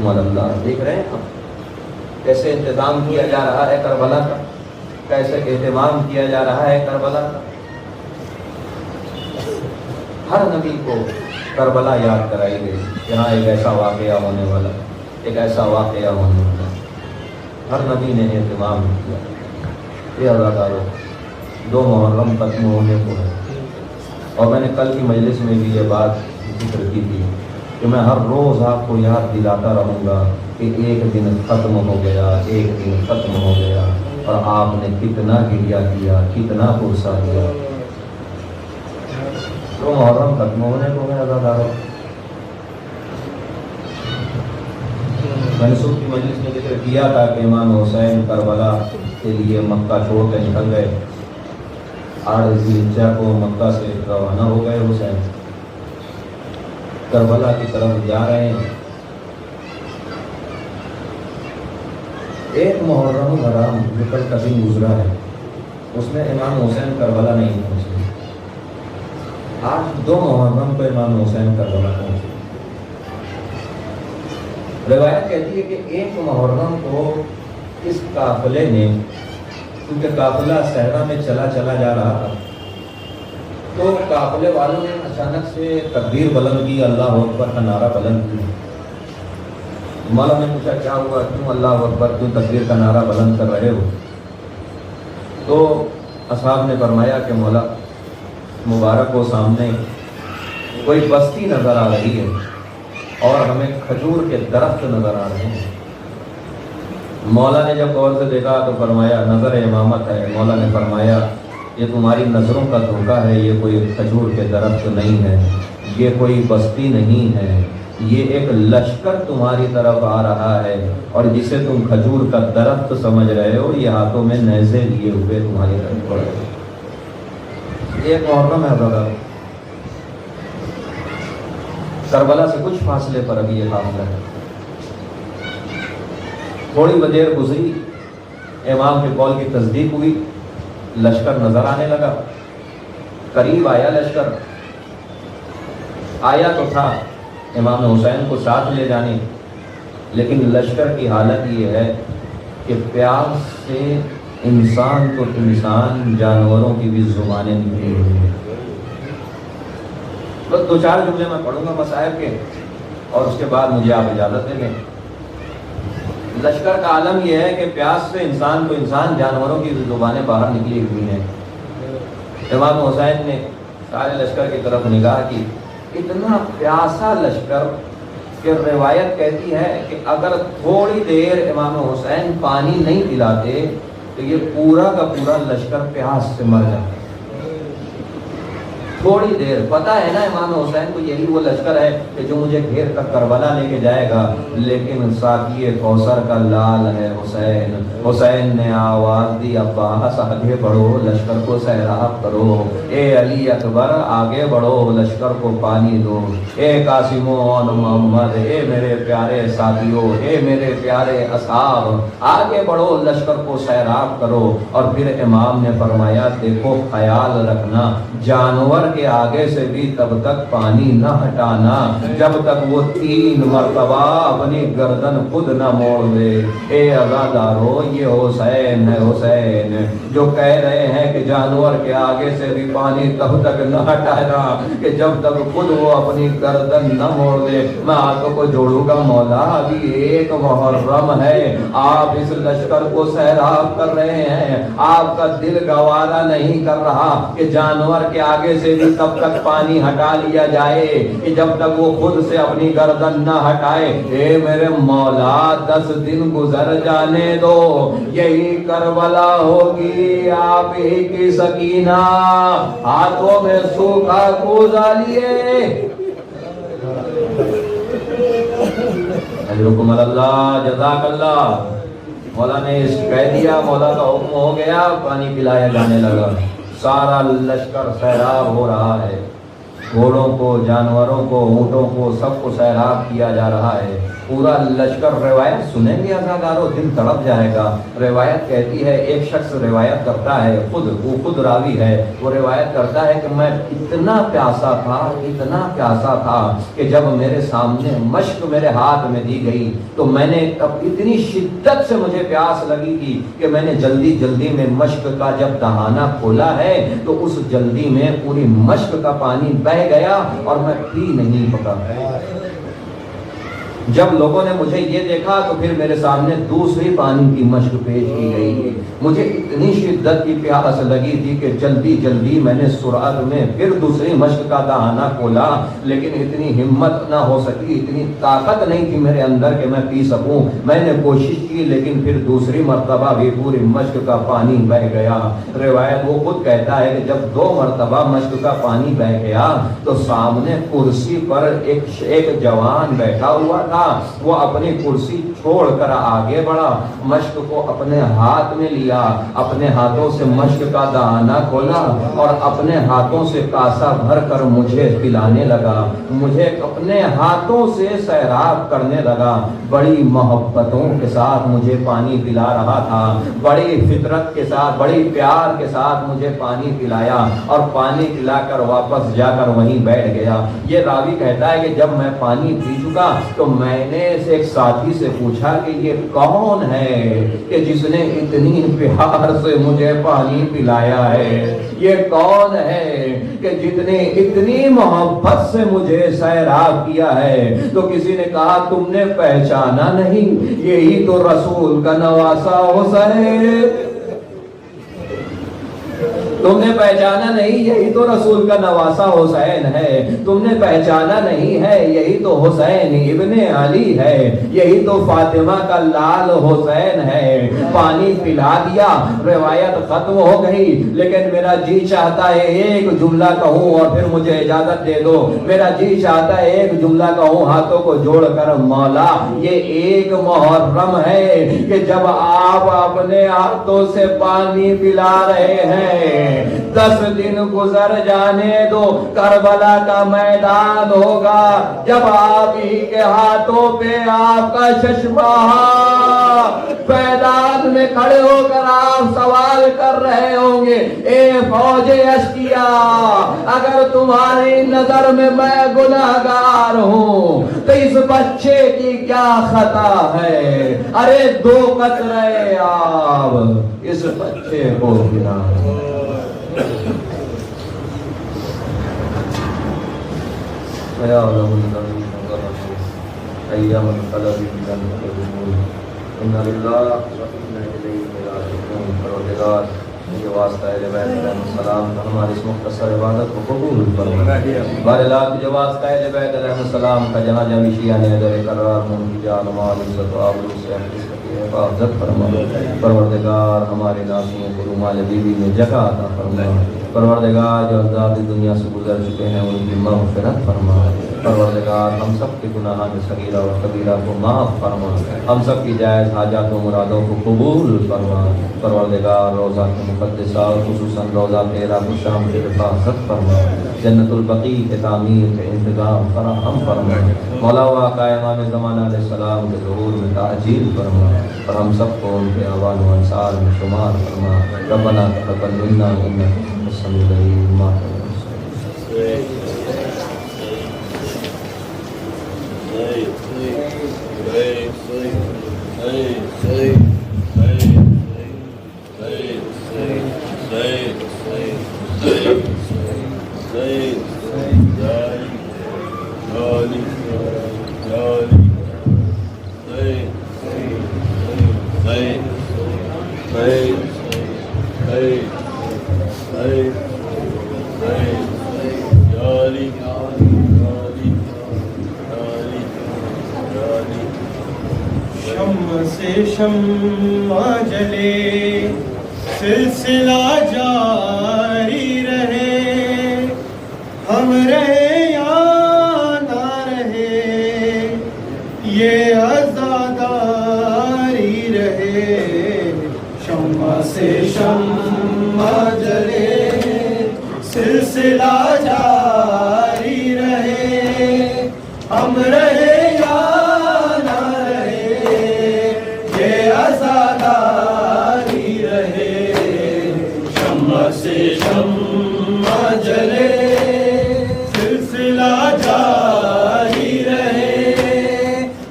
اللہ دیکھ رہے ہیں آپ کیسے انتظام کیا جا رہا ہے کربلا کا، کیسے اہتمام کیا جا رہا ہے کربلا کا. ہر نبی کو کربلا یاد کرائی گئی. یہاں ایک ایسا واقعہ ہونے والا، ایک ایسا واقعہ ہونے والا. ہر نبی نے اہتمام کیا. یہ عزادارو 2 محرم ختم ہونے کو ہے، اور میں نے کل کی مجلس میں بھی یہ بات ذکر کی تھی کہ میں ہر روز آپ کو یاد دلاتا رہوں گا کہ ایک دن ختم ہو گیا، ایک دن ختم ہو گیا، اور آپ نے کتنا گریا کیا، کتنا غصہ کیا. تو محرم ختم ہونے کو ہے عزادارو. میں نے صبح کی مجلس میں ذکر کیا تھا کہ امام حسین کربلا کے لیے مکہ چھوڑ کے نکل گئے. 8 ذی الحجہ کو مکہ سے روانہ ہو گئے. حسین کربلا کی طرف جا رہے ہیں. ایک محرم حرام نکل کبھی گزرا ہے، اس میں امام حسین کربلا نہیں پہنچے. آج 2 محرم کو امام حسین کربلا پہنچے. روایت کہتی ہے کہ 1 محرم کو اس قافلے نے، کیونکہ قافلہ صحرا میں چلا جا رہا تھا، تو قافلے والوں نے اچانک سے تکبیر بلند کی، اللہ اکبر کا نعرہ بلند کیا. مولا نے پوچھا کیا ہوا، کیوں اللہ اکبر، کیوں تکبیر کا نعرہ بلند کر رہے ہو؟ تو اصحاب نے فرمایا کہ مولا مبارک ہو سامنے کوئی بستی نظر آ رہی ہے اور ہمیں کھجور کے درخت نظر آ رہے ہیں۔ مولا نے جب غور سے دیکھا تو فرمایا نظر امامت ہے۔ مولا نے فرمایا یہ تمہاری نظروں کا دھوکہ ہے، یہ کوئی کھجور کے درخت نہیں ہے، یہ کوئی بستی نہیں ہے، یہ ایک لشکر تمہاری طرف آ رہا ہے، اور جسے تم کھجور کا درخت سمجھ رہے ہو یہ ہاتھوں میں نیزے لیے ہوئے تمہاری طرف پڑ رہے۔ ایک محرم ہے برادر، کربلا سے کچھ فاصلے پر ابھی یہ حاملہ ہے۔ تھوڑی دیر گزری، امام کے قول کی تصدیق ہوئی، لشکر نظر آنے لگا، قریب آیا لشکر، آیا تو تھا امام حسین کو ساتھ لے جانے، لیکن لشکر کی حالت یہ ہے کہ پیاس سے انسان تو انسان، جانوروں کی بھی زبانیں نکلی ہوئی ہیں۔ بس دو چار جملے میں پڑھوں گا مصائب کے، اور اس کے بعد مجھے آپ اجازت دے دیں۔ لشکر کا عالم یہ ہے کہ پیاس سے انسان تو انسان، جانوروں کی زبانیں باہر نکلی ہوئی ہیں۔ امام حسین نے سارے لشکر کی طرف نگاہ کی، اتنا پیاسا لشکر کہ روایت کہتی ہے کہ اگر تھوڑی دیر امام حسین پانی نہیں پلاتے تو یہ پورا کا پورا لشکر پیاس سے مر جاتا۔ تھوڑی دیر، پتہ ہے نا امام حسین کو یہی وہ لشکر ہے کہ جو مجھے گھیر کر کربلا لے کے جائے گا، لیکن ساقی کوثر کا لال ہے حسین۔ حسین نے آواز دی عباس آگے بڑھو، لشکر کو سیراب کرو، اے علی اکبر آگے بڑھو، لشکر کو پانی دو، اے قاسم و محمد، اے میرے پیارے ساتھیوں، اے میرے پیارے اصحاب، آگے بڑھو، لشکر کو سیراب کرو۔ اور پھر امام نے فرمایا دیکھو خیال رکھنا، جانور کے آگے سے بھی تب تک پانی نہ ہٹانا جب تک وہ 3 مرتبہ اپنی گردن خود نہ موڑ دے۔ اے عزادارو، یہ حسین ہے، حسین جو کہہ رہے ہیں کہ جانور کے آگے سے بھی پانی تب تک نہ ہٹانا کہ جب تک خود وہ اپنی گردن نہ موڑ دے۔ میں ہاتھوں کو جوڑوں گا، مولا ابھی 1 محرم ہے، آپ اس لشکر کو سیراب کر رہے ہیں، آپ کا دل گوارا نہیں کر رہا کہ جانور کے آگے سے بھی تب تک پانی ہٹا لیا جائے کہ جب تک وہ خود سے اپنی گردن نہ ہٹائے۔ اے میرے مولا 10 دن گزر جانے دو، یہی کربلا ہوگی آپ ہی کی سکینہ، ہاتھوں میں سوکھا کوزہ لیے۔ اجرکم اللہ، جزاک اللہ۔ مولا نے اس کہہ دیا، مولا کا حکم ہو گیا، پانی پلایا جانے لگا۔ سارا لشکر سیراب ہو رہا ہے، گھوڑوں کو، جانوروں کو، اونٹوں کو، سب کو سیراب کیا جا رہا ہے، پورا لشکر۔ روایت سنیں گے عزادارو، دل تڑپ جائے گا۔ روایت کہتی ہے، ایک شخص روایت کرتا ہے، وہ خود راوی ہے، وہ روایت کرتا ہے کہ میں اتنا پیاسا تھا، اتنا پیاسا تھا کہ جب میرے سامنے مشک میرے ہاتھ میں دی گئی تو میں نے اتنی شدت سے مجھے پیاس لگی تھی کہ میں نے جلدی جلدی میں مشک کا جب دہانہ کھولا ہے تو اس جلدی میں پوری مشک کا پانی بہہ گیا اور میں پی نہیں پکا۔ جب لوگوں نے مجھے یہ دیکھا تو پھر میرے سامنے دوسری پانی کی مشک پیش کی گئی۔ مجھے اتنی شدت کی پیاس لگی تھی کہ جلدی جلدی میں نے سرعت میں پھر دوسری مشک کا دہانہ کھولا، لیکن اتنی ہمت نہ ہو سکی، اتنی طاقت نہیں تھی میرے اندر کہ میں پی سکوں۔ میں نے کوشش کی لیکن پھر دوسری مرتبہ بھی پوری مشک کا پانی بہہ گیا۔ روایت وہ خود کہتا ہے کہ جب 2 مرتبہ مشک کا پانی بہہ گیا تو سامنے کرسی پر ایک جوان بیٹھا ہوا تھا، وہ اپنی کرسی چھوڑ کر آگے بڑھا، مشک کو اپنے ہاتھ میں لیا، اپنے ہاتھوں سے مشک کا دہانہ کھولا اور اپنے ہاتھوں سے کاسا بھر کر مجھے پلانے لگا، مجھے اپنے ہاتھوں سے سیراب کرنے لگا، بڑی محبتوں کے ساتھ مجھے پانی پلا رہا تھا، بڑی فطرت کے ساتھ، بڑی پیار کے ساتھ مجھے پانی پلایا اور پانی پلا کر واپس جا کر وہیں بیٹھ گیا۔ یہ راوی کہتا ہے کہ جب میں پانی پی چکا تو میں نے ایک ساتھی سے پوچھا کہ یہ کون ہے کہ جس نے اتنی پیار سے مجھے پانی پلایا ہے، یہ کون ہے کہ جتنے اتنی محبت سے مجھے سیراب کیا ہے؟ تو کسی نے کہا تم نے پہچانا نہیں، یہی تو رسول کا نواسا حسین۔ تم نے پہچانا نہیں یہی تو رسول کا نواسا حسین ہے، تم نے پہچانا نہیں ہے یہی تو حسین ابن علی ہے، یہی تو فاطمہ کا لال حسین ہے۔ پانی پلا دیا، روایت ختم ہو گئی، لیکن میرا جی چاہتا ہے ایک جملہ کہوں اور پھر مجھے اجازت دے دو۔ میرا جی چاہتا ہے ایک جملہ کہوں ہاتھوں کو جوڑ کر، مولا یہ ایک محرم ہے کہ جب آپ اپنے ہاتھوں سے پانی پلا رہے ہیں، 10 دن گزر جانے دو، کربلا کا میدان ہوگا جب آپ ہی کے ہاتھوں پہ آپ کا چشمہ میدان میں کھڑے ہو کر آپ سوال کر رہے ہوں گے، اے فوج اشقیاء اگر تمہاری نظر میں گناہگار ہوں تو اس بچے کی کیا خطا ہے؟ ارے 2 قطرے آب اس بچے کو گرا۔ مجھے واسطہ اہل بیت علیہ السلام کا ہماری اس مختصر عبادت کو قبول فرما۔ بارلاک جو واسطہ اہل بیت علیہ السلام کا جہاں جہاں شیعہ نے در قرار ہوں کی جان مال عزت و آبرو سے حفاظت فرما۔ پروردگار ہمارے ناسیوں کو رومال بیوی میں جگہ عطا فرما۔ پروردگار جو ازداد دنیا سے گزر چکے ہیں ان کی مغفرت فرما۔ پروردگار ہم سب کے گناہان صغیرہ اور کبیرہ کو معاف فرما۔ ہم سب کی جائز حاجات و مرادوں کو قبول فرما۔ پروردگار روزہ کے مقدسہ خصوصاً روزہ 13 کو شام کی حفاظت فرما۔ جنت البقیع کے تعمیر کے انتظام فراہم فرما۔ مولا و آقا امام زمانہ علیہ السلام کے ظہور میں تعجیل فرما اور ہم سب کو ان کے اعوان و انصار میں شمار فرما۔ ربنا تقبل منا انک السمیع العلیم۔
شمع سے شمع جلے سلسلہ جاری رہے، ہم رہے یا نہ رہے یہ عزاداری رہے۔ شمع سے شمع جلے سلسلہ جاری رہے، ہم رہے شمع جلے سلسلہ جاری رہے،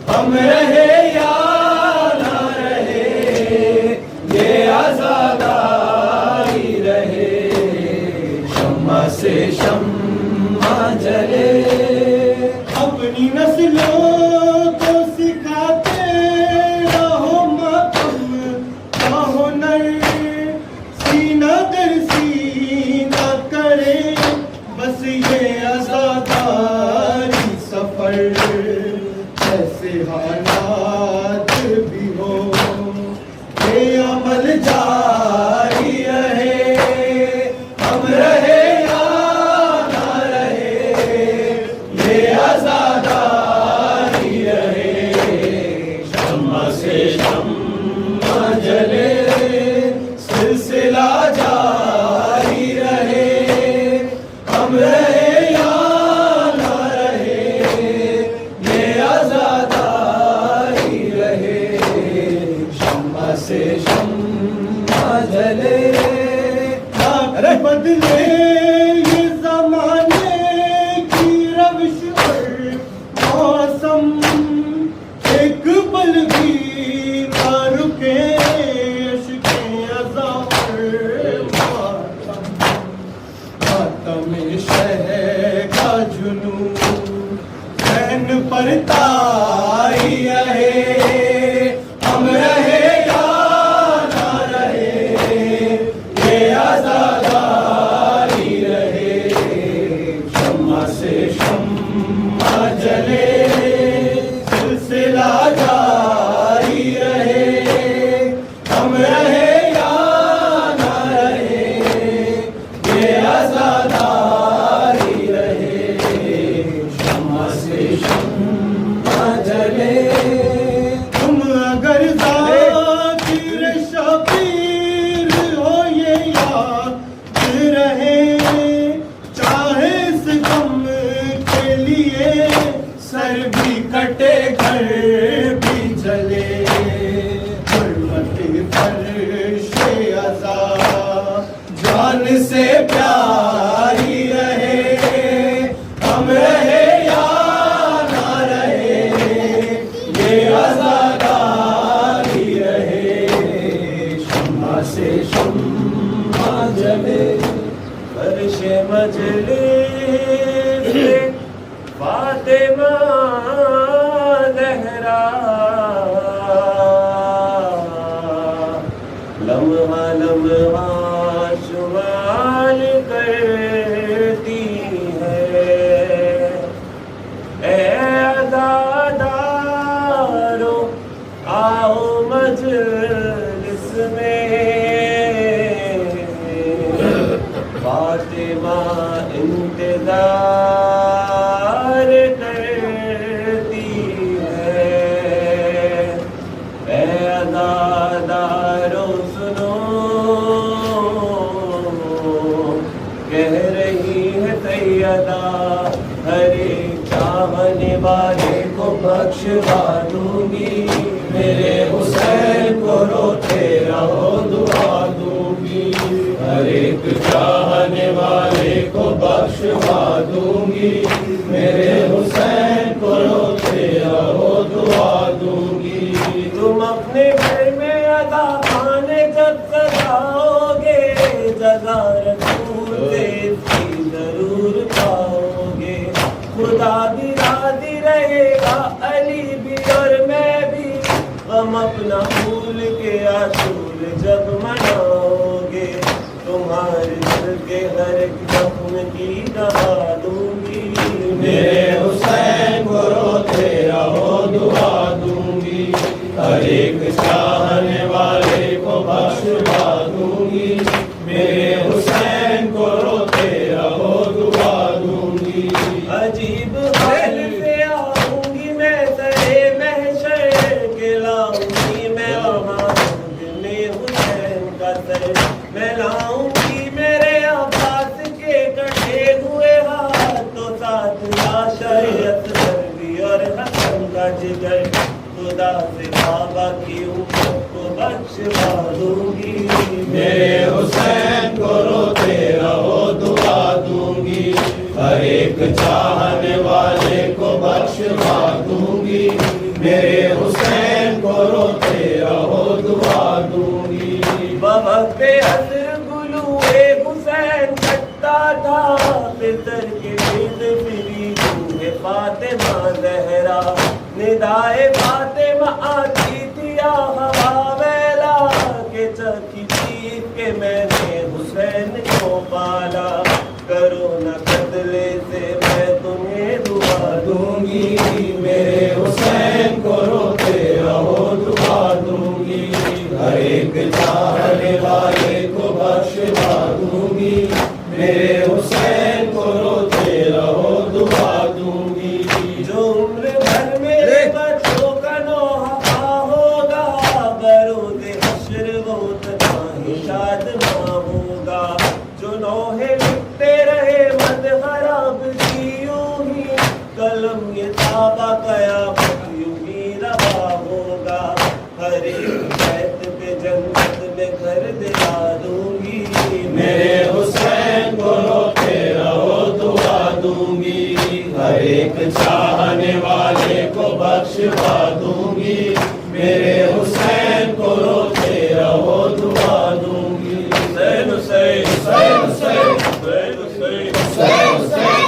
ہم رہے یا نہ رہے یہ عزاداری رہے۔ شمع سے شمع جلے اپنی نسلوں کو سکھاتے رہو مقام کا ہنر، سینہ در سینہ کرے بس یہ عزاداری سفر، ایسے حالات بھی ہو یہ عمل جاری رہے، ہم رہے یا نہ رہے یہ عزاداری رہے۔ شمع سے شمع جلے سلسلہ جاری رہے، ہم رہے یا نہ رہے یہ عزاداری رہے۔ شمع سے شمع جلے بدلے یہ زمانے کی روش اور موسم، ایک پل بھی گھر بھی جلے حرمت فرش عزا جان سے پیاری رہے ہم رہے یا نہ رہے یہ عزاداری رہے شمع سے شمع جلے
فرش مجلس فاطمہ زہرا لمحہ لمحہ شمال کرتی ہے اے عزادارو آؤ مجلس میں فاطمہ انتظار کرتی ہے اے عزادارو سنو کہہ رہی ہے سیدہ ہر ایک چاہنے والے کو بخشوا دوں گی میرے حسین کو روتے رہو دعا دوں گی ہر ایک چاہنے والے کو بخشوا دوں گی میرے حسین کو روتے رہو دعا دوں گی تم اپنے گھر میں ادا خانے جب سجاؤ گے جزا رسول سے اس کی ضرور پاؤ گے خدا بھی راضی رہے گا علی بھی اور میں بھی ہم اپنا بھول کے عاشور جب مناؤ گے تمہارے دل کے ہر ایک زخم کی دوا دوں گی میرے حسین کو روتے رہو دعا دوں گی ہر ایک چاہنے والے کو بخشوا دوں گی میرے حسین کو روتے رہو دعا دوں گی عجیب حال سے آؤں گی میں سرے محشر کے لاؤں گی میں وہاں میں حسین کا سر میں لاؤں گی میرے عباس کے کٹے ہوئے ہاتھوں ساتھ شریعت بھی اور حسن کا جگر خدا سے بابا کی امت کو بخشوا دوں گی میرے حسین کو روتے رہو دعا دوں گی ہر ایک چاہنے والے کو بخشوا دوں گی میرے حسین کو روتے رہو دعا دوں گی بوقت عصر گلوئے حسین کٹتا تھا پتر کے دل پھری روح فاطمہ زہرا ندائے فاطمہ آتی تھی ہوا ویلا کے چکی چیخ کے میں نے حسین کو پالا کرو نہ قتلے سے میں تمہیں دعا دوں گی میرے حسین کو روتے رہو دعا دوں گی ہر ایک چاہنے والے کو بخشوا دوں گی میرے حسین کو روتے رہو دعا دوں گی جو عمر بھر میرے بچوں کا نوحہ ہوگا برود حشر وہ اتنا ہی شادماں ہوگا جو نوحے لکھتے رہے مد خراب کی یوں ہی قلم یہ تابہ قیامت یوں ہی روا ہوگا ہر ایک بیت پہ جنت میں گھر دلا دوں گی میرے حسین کو روتے رہو دعا دوں گی ہر ایک چاہنے والے کو بخشوا دوں گی میرے حسین کو روتے رہو دعا دوں گی حسین حسین حسین حسین حسین حسین حسین